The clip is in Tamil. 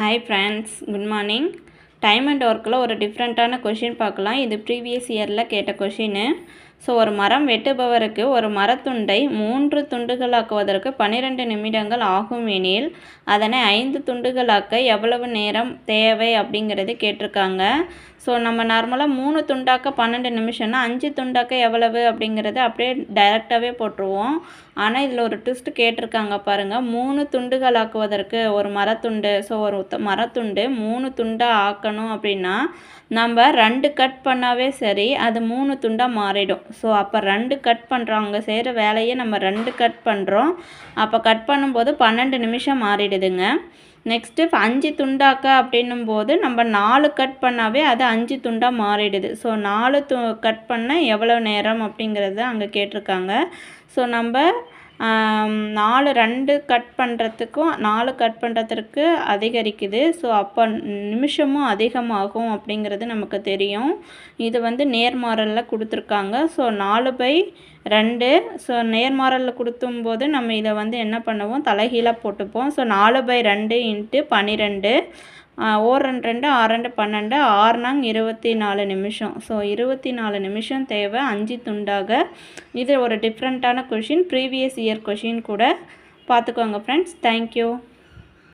Hi friends, good morning. Time and ஒர்க்கில் ஒரு டிஃப்ரெண்ட்டான கொஷின் பார்க்கலாம். இது ப்ரீவியஸ் இயரில் கேட்ட கொஷின்னு. ஸோ ஒரு மரம் வெட்டுபவருக்கு ஒரு மரத்துண்டை 3 துண்டுகளாக்குவதற்கு 12 நிமிடங்கள் ஆகும் எனில் அதனை 5 துண்டுகளாக்க எவ்வளவு நேரம் தேவை அப்படிங்கிறது கேட்டிருக்காங்க. ஸோ நம்ம நார்மலாக 3 துண்டாக்க 12 நிமிஷம்னா 5 துண்டாக்க எவ்வளவு அப்படிங்கிறது அப்படியே டைரெக்டாகவே போட்டுருவோம். ஆனால் இதில் ஒரு ட்விஸ்ட் கேட்டிருக்காங்க பாருங்கள். 3 துண்டுகளாக்குவதற்கு ஒரு மரத்துண்டு, ஸோ ஒரு மரத்துண்டு 3 துண்டாக ஆக்கணும் அப்படின்னா நம்ம 2 கட் பண்ணாவே சரி அது 3 துண்டாக மாறிடும். ஸோ அப்போ 2 கட் பண்ணுறோம், அங்கே செய்கிற வேலையை நம்ம 2 கட் பண்ணுறோம். அப்போ கட் பண்ணும்போது 12 நிமிஷம் மாறிடுதுங்க. நெக்ஸ்ட்டு 5 துண்டாக்க அப்படின்னும் போது நம்ம 4 கட் பண்ணாவே அது 5 துண்டாக மாறிடுது. ஸோ 4 கட் பண்ணால் எவ்வளோ நேரம் அப்படிங்கிறத அங்கே கேட்டிருக்காங்க. ஸோ நம்ம 2 கட் பண்ணுறதுக்கும் 4 கட் பண்ணுறதுக்கு அதிகரிக்குது. ஸோ அப்போ நிமிஷமும் அதிகமாகும் அப்படிங்கிறது நமக்கு தெரியும். இது நேர்மாறலில் கொடுத்துருக்காங்க. ஸோ 4/2. ஸோ நேர்மாறலில் கொடுக்கும்போது நம்ம இதை என்ன பண்ணுவோம், தலைகீழாக போட்டுப்போம். ஸோ 4/2 × 12. 1 2 2 6 2 12 6 24 நிமிஷம். ஸோ 24 நிமிஷம் தேவை 5 துண்டாக. இது ஒரு டிஃப்ரெண்ட்டான கொஷின், ப்ரீவியஸ் இயர் கொஷின் கூட. பார்த்துக்கோங்க ஃப்ரெண்ட்ஸ். தேங்க்யூ.